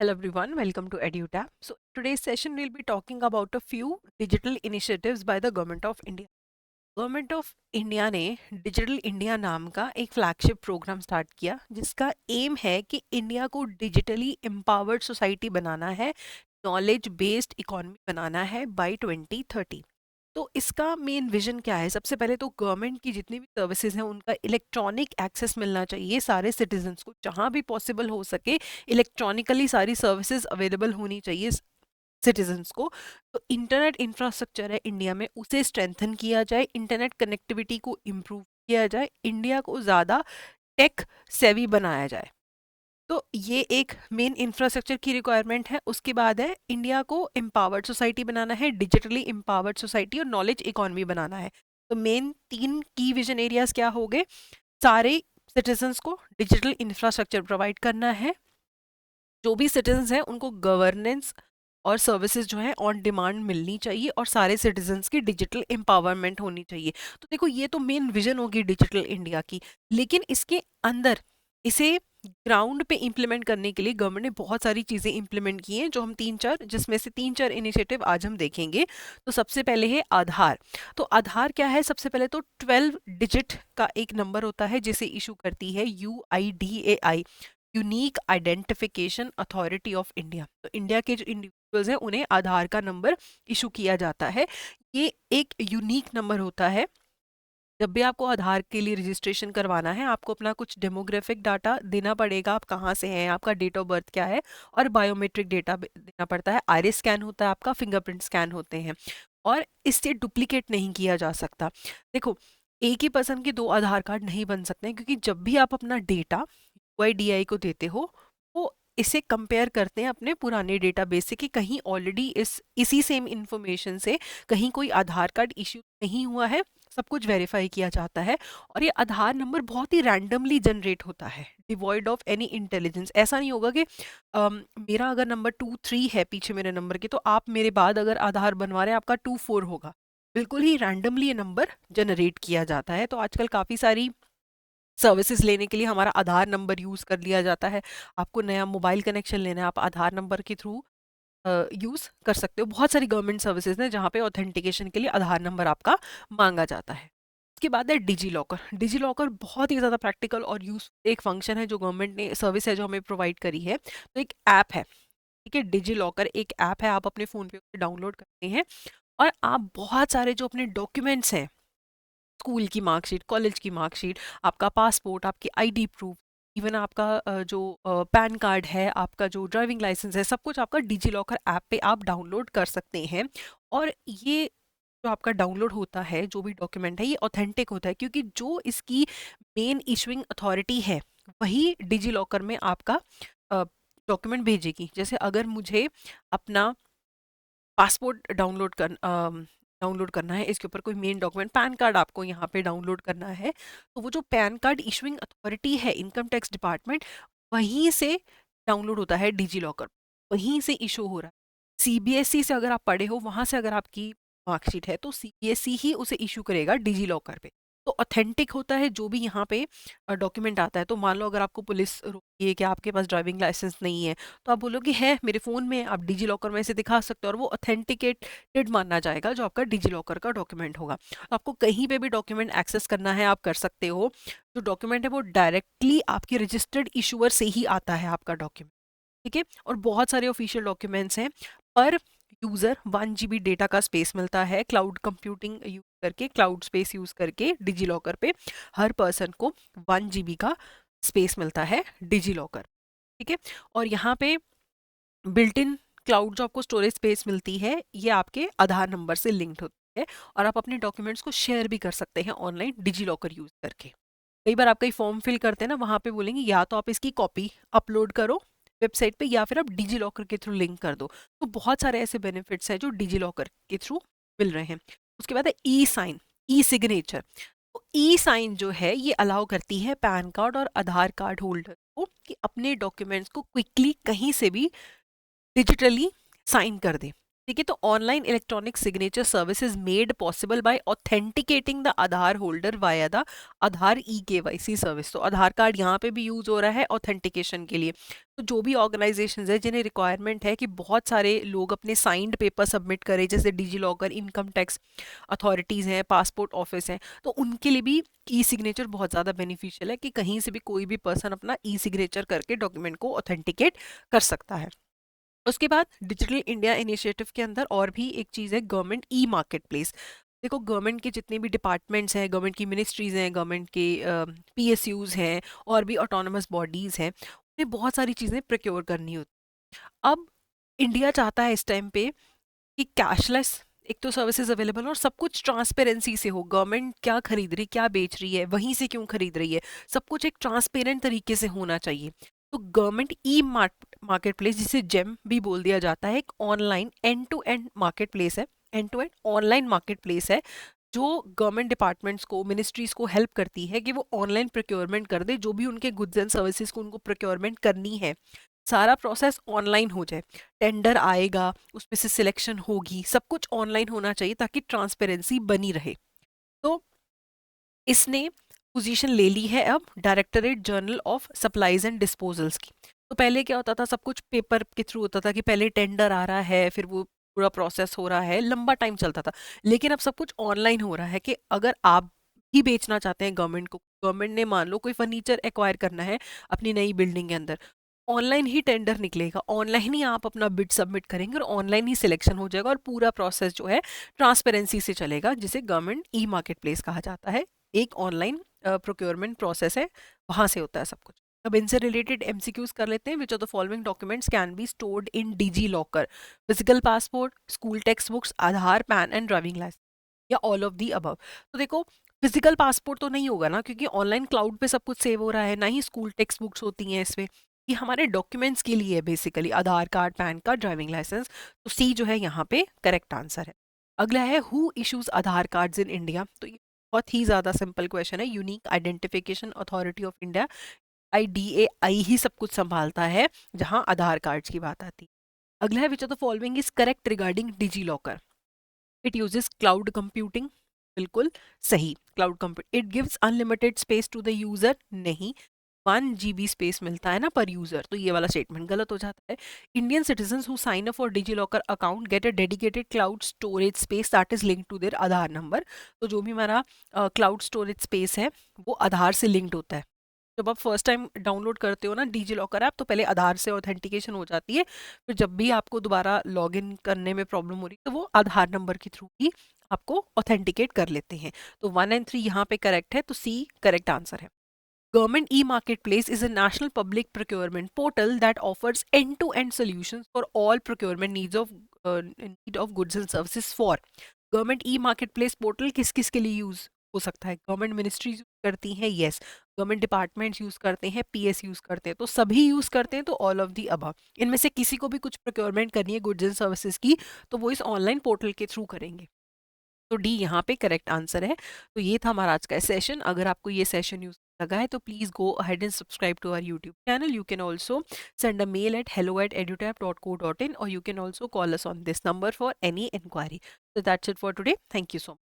Hello everyone, welcome to EduTap. So today's session we'll be talking about a few digital initiatives by the Government of India. Government of India ने digital India नाम का एक flagship programme start किया जिसका M है कि India को digitally empowered society बनाना है, नॉलेज बेस्ड इकोनॉमी बनाना है बाय 2030। तो इसका मेन विजन क्या है? सबसे पहले तो गवर्नमेंट की जितनी भी सर्विसेज हैं उनका इलेक्ट्रॉनिक एक्सेस मिलना चाहिए सारे सिटीजन्स को, जहां भी पॉसिबल हो सके इलेक्ट्रॉनिकली सारी सर्विसेज अवेलेबल होनी चाहिए सिटीजन्स को। तो इंटरनेट इंफ्रास्ट्रक्चर है इंडिया में, उसे स्ट्रेंथन किया जाए, इंटरनेट कनेक्टिविटी को इम्प्रूव किया जाए, इंडिया को ज़्यादा टेक सेवी बनाया जाए। तो ये एक मेन इंफ्रास्ट्रक्चर की रिक्वायरमेंट है। उसके बाद है इंडिया को एम्पावर्ड सोसाइटी बनाना है, डिजिटली एम्पावर्ड सोसाइटी और नॉलेज इकोनॉमी बनाना है। तो मेन तीन की विजन एरियाज क्या हो गए? सारे सिटीजन्स को डिजिटल इंफ्रास्ट्रक्चर प्रोवाइड करना है, जो भी सिटीजन्स हैं उनको गवर्नेंस और सर्विसेज जो है ऑन डिमांड मिलनी चाहिए और सारे सिटीजन्स की डिजिटल एम्पावरमेंट होनी चाहिए। तो देखो ये तो मेन विजन होगी डिजिटल इंडिया की, लेकिन इसके अंदर इसे ग्राउंड पे इम्प्लीमेंट करने के लिए गवर्नमेंट ने बहुत सारी चीज़ें इम्प्लीमेंट की हैं, जो हम जिसमें से तीन चार इनिशिएटिव आज हम देखेंगे। तो सबसे पहले है आधार। तो आधार क्या है? सबसे पहले तो 12 डिजिट का एक नंबर होता है जिसे इशू करती है UIDAI, unique identification authority of India. तो इंडिया के जो इंडिविजुअल्स हैं उन्हें आधार का नंबर इशू किया जाता है। ये एक यूनिक नंबर होता है। जब भी आपको आधार के लिए रजिस्ट्रेशन करवाना है, आपको अपना कुछ डेमोग्राफिक डाटा देना पड़ेगा, आप कहाँ से हैं, आपका डेट ऑफ बर्थ क्या है, और बायोमेट्रिक डेटा देना पड़ता है। आइरिस स्कैन होता है, आपका फिंगरप्रिंट स्कैन होते हैं, और इससे डुप्लीकेट नहीं किया जा सकता। देखो, एक ही पर्सन के दो आधार कार्ड नहीं बन सकते हैं, क्योंकि जब भी आप अपना डेटा UIDAI को देते हो, वो इसे कंपेयर करते हैं अपने पुराने डेटाबेस से कि कहीं ऑलरेडी इसी सेम इंफॉर्मेशन से कहीं कोई आधार कार्ड इश्यू नहीं हुआ है। सब कुछ वेरीफाई किया जाता है, और ये आधार नंबर बहुत ही रैंडमली जनरेट होता है, डिवॉइड ऑफ एनी इंटेलिजेंस। ऐसा नहीं होगा कि मेरा अगर नंबर 2 3 है पीछे मेरे नंबर के, तो आप मेरे बाद अगर आधार बनवा रहे हैं आपका 2 4 होगा। बिल्कुल ही रैंडमली ये नंबर जनरेट किया जाता है। तो आजकल काफ़ी सारी सर्विसेज लेने के लिए हमारा आधार नंबर यूज़ कर लिया जाता है। आपको नया मोबाइल कनेक्शन लेना है, आप आधार नंबर के थ्रू यूज़ कर सकते हो। बहुत सारी गवर्नमेंट सर्विसेज हैं जहाँ पे ऑथेंटिकेशन के लिए आधार नंबर आपका मांगा जाता है। उसके बाद है डिजी लॉकर। डिजी लॉकर बहुत ही ज़्यादा प्रैक्टिकल और यूज एक फंक्शन है जो गवर्नमेंट ने, सर्विस है जो हमें प्रोवाइड करी है। तो एक ऐप है, ठीक है, डिजी लॉकर एक ऐप है, आप अपने फ़ोन पे उसे डाउनलोड करते हैं और आप बहुत सारे जो अपने डॉक्यूमेंट्स हैं, स्कूल की मार्कशीट, कॉलेज की मार्कशीट, आपका पासपोर्ट, आपकी आईडी प्रूफ, इवन आपका जो पैन कार्ड है, आपका जो ड्राइविंग लाइसेंस है, सब कुछ आपका डिजी लॉकर ऐप पे आप डाउनलोड कर सकते हैं। और ये जो आपका डाउनलोड होता है, जो भी डॉक्यूमेंट है, ये ऑथेंटिक होता है, क्योंकि जो इसकी मेन इशुइंग अथॉरिटी है वही डिजी लॉकर में आपका डॉक्यूमेंट भेजेगी। जैसे अगर मुझे अपना पासपोर्ट डाउनलोड करना है, इसके ऊपर कोई मेन डॉक्यूमेंट, पैन कार्ड आपको यहाँ पे डाउनलोड करना है, तो वो जो पैन कार्ड इशुइंग अथॉरिटी है, इनकम टैक्स डिपार्टमेंट, वहीं से डाउनलोड होता है डिजी लॉकर, वहीं से इशू हो रहा है। CBSE से अगर आप पढ़े हो, वहां से अगर आपकी मार्कशीट है, तो CBSE ही उसे इशू करेगा डिजी लॉकर पे। तो ऑथेंटिक होता है जो भी यहाँ पे डॉक्यूमेंट आता है। तो मान लो अगर आपको पुलिस रोकी है कि आपके पास ड्राइविंग लाइसेंस नहीं है, तो आप बोलोगे है मेरे फ़ोन में, आप डिजी लॉकर में इसे दिखा सकते हो, और वो ऑथेंटिकेटेड माना जाएगा जो आपका डिजी लॉकर का डॉक्यूमेंट होगा। तो आपको कहीं पे भी डॉक्यूमेंट एक्सेस करना है, आप कर सकते हो। जो डॉक्यूमेंट है वो डायरेक्टली आपके रजिस्टर्ड इशूअर से ही आता है आपका डॉक्यूमेंट, ठीक है। और बहुत सारे ऑफिशियल डॉक्यूमेंट्स हैं, पर यूज़र 1 GB डेटा का स्पेस मिलता है क्लाउड कंप्यूटिंग यूज करके, क्लाउड स्पेस यूज करके डिजी लॉकर पे हर पर्सन को 1 GB का स्पेस मिलता है डिजी लॉकर, ठीक है। और यहाँ पे बिल्ट इन क्लाउड जो आपको स्टोरेज स्पेस मिलती है, ये आपके आधार नंबर से लिंक्ड होती है, और आप अपने डॉक्यूमेंट्स को शेयर भी कर सकते हैं ऑनलाइन डिजी लॉकर यूज करके। कई बार आप कहीं फॉर्म फिल करते हैं ना, वहाँ पे बोलेंगे या तो आप इसकी कॉपी अपलोड करो वेबसाइट पे, या फिर आप डिजी लॉकर के थ्रू लिंक कर दो। तो बहुत सारे ऐसे बेनिफिट्स हैं जो डिजी लॉकर के थ्रू मिल रहे हैं। उसके बाद है ई साइन, ई सिग्नेचर। तो ई साइन जो है ये अलाउ करती है पैन कार्ड और आधार कार्ड होल्डर को कि अपने डॉक्यूमेंट्स को क्विकली कहीं से भी डिजिटली साइन कर दे। ठीक है, तो online electronic signature service is made possible by authenticating the Aadhaar holder via the Aadhaar e-KYC service. तो आधार कार्ड यहाँ पे भी यूज हो रहा है ऑथेंटिकेशन के लिए। तो जो भी ऑर्गेनाइजेशंस है जिन्हें रिक्वायरमेंट है कि बहुत सारे लोग अपने साइंड पेपर सबमिट करें, जैसे digi locker, income tax authorities हैं, पासपोर्ट ऑफिस हैं, तो उनके लिए भी ई सिग्नेचर बहुत ज़्यादा बेनिफिशियल है कि कहीं से भी कोई भी पर्सन अपना ई सिग्नेचर करके डॉक्यूमेंट को ऑथेंटिकेट कर सकता है। उसके बाद डिजिटल इंडिया इनिशिएटिव के अंदर और भी एक चीज़ है, गवर्नमेंट ई मार्केट प्लेस। देखो, गवर्नमेंट के जितने भी डिपार्टमेंट्स हैं, गवर्नमेंट की मिनिस्ट्रीज हैं, गवर्नमेंट के पीएसयूज हैं और भी ऑटोनमस बॉडीज हैं, उन्हें बहुत सारी चीज़ें प्रोक्योर करनी होती। अब इंडिया चाहता है इस टाइम पे कि कैशलेस एक तो सर्विसेज अवेलेबल और सब कुछ ट्रांसपेरेंसी से हो। गवर्नमेंट क्या खरीद रही, क्या बेच रही है, वहीं से क्यों खरीद रही है, सब कुछ एक ट्रांसपेरेंट तरीके से होना चाहिए। तो गवर्नमेंट ई मार्केट प्लेस, जिसे जेम भी बोल दिया जाता है, एक online end to end market place है, end to end online market place है, जो गवर्नमेंट डिपार्टमेंट्स को, मिनिस्ट्रीज को हेल्प करती है कि वो ऑनलाइन प्रोक्योरमेंट कर दे, जो भी उनके गुड्स एंड सर्विसेज को उनको प्रोक्योरमेंट करनी है, सारा प्रोसेस ऑनलाइन हो जाए। टेंडर आएगा, उसमें से सिलेक्शन होगी, सब कुछ ऑनलाइन होना चाहिए ताकि ट्रांसपेरेंसी बनी रहे। तो इसने पोजीशन ले ली है अब directorate general of supplies and disposals की। तो पहले क्या होता था, सब कुछ पेपर के थ्रू होता था कि पहले टेंडर आ रहा है, फिर वो पूरा प्रोसेस हो रहा है, लंबा टाइम चलता था। लेकिन अब सब कुछ ऑनलाइन हो रहा है कि अगर आप ही बेचना चाहते हैं गवर्नमेंट को, गवर्नमेंट ने मान लो कोई फर्नीचर एक्वायर करना है अपनी नई बिल्डिंग के अंदर, ऑनलाइन ही टेंडर निकलेगा, ऑनलाइन ही आप अपना बिड सबमिट करेंगे और ऑनलाइन ही सिलेक्शन हो जाएगा और पूरा प्रोसेस जो है ट्रांसपेरेंसी से चलेगा, जिसे गवर्नमेंट ई मार्केट प्लेस कहा जाता है। एक ऑनलाइन प्रोक्योरमेंट प्रोसेस है, वहां से होता है सब कुछ। अब इनसे रिलेटेड एमसीक्यूज कर लेते हैं। Which of the following documents can be stored in DigiLocker? Physical passport, school text books, Aadhaar, PAN and driving licence, या ऑल ऑफ दी अबव? तो देखो, फिजिकल पासपोर्ट तो नहीं होगा ना, क्योंकि ऑनलाइन क्लाउड पे सब कुछ सेव हो रहा है, ना ही स्कूल टेक्स्ट बुक्स होती हैं इसमें। ये हमारे डॉक्यूमेंट्स के लिए है basically, Aadhaar card, PAN card, driving licence. तो सी जो है यहाँ पे करेक्ट आंसर है। अगला है, who issues Aadhaar cards in India? तो ये बहुत ही ज्यादा सिंपल क्वेश्चन है। Unique identification authority of India, IDAI ही सब कुछ संभालता है जहां आधार कार्ड्स की बात आती है। अगला है, which of the following is correct regarding DigiLocker? It uses cloud computing, बिल्कुल सही। Cloud compute, it gives unlimited space to the user, नहीं। 1 GB स्पेस मिलता है ना पर यूजर, तो ये वाला स्टेटमेंट गलत हो जाता है। Indian citizen who sign up for DigiLocker account get a dedicated cloud storage space that is linked to their Aadhaar number. तो जो भी हमारा क्लाउड स्टोरेज स्पेस है वो आधार से लिंक्ड होता है। जब आप फर्स्ट टाइम डाउनलोड करते हो ना डिजी लॉकर ऐप, तो पहले आधार से ऑथेंटिकेशन हो जाती है, फिर जब भी आपको दोबारा लॉगिन करने में प्रॉब्लम हो रही है तो वो आधार नंबर के थ्रू ही आपको ऑथेंटिकेट कर लेते हैं। तो 1 एंड 3 यहाँ पे करेक्ट है, तो सी करेक्ट आंसर है। Government e-marketplace is a national public procurement portal that offers end-to-end solutions for all procurement needs of need of goods and services for. Government e-marketplace portal किस किस के लिए use हो सकता है? गवर्नमेंट मिनिस्ट्रीज यूज करती हैं, यस। गवर्नमेंट डिपार्टमेंट्स यूज करते हैं, पीएस यूज करते हैं, तो सभी यूज करते हैं, तो ऑल ऑफ दी अबव। इनमें से किसी को भी कुछ प्रोक्योरमेंट करनी है गुड्स एंड सर्विसेज की, तो वो इस ऑनलाइन पोर्टल के थ्रू करेंगे। तो डी यहाँ पे करेक्ट आंसर है। तो ये था हमारा आज का सेशन। अगर आपको ये सेशन यूज लगा है तो please go ahead and subscribe to our YouTube channel. You can also send a mail at hello@edutap.co.in, or you can also call us on this number for any inquiry. So that's it for today. Thank you so much.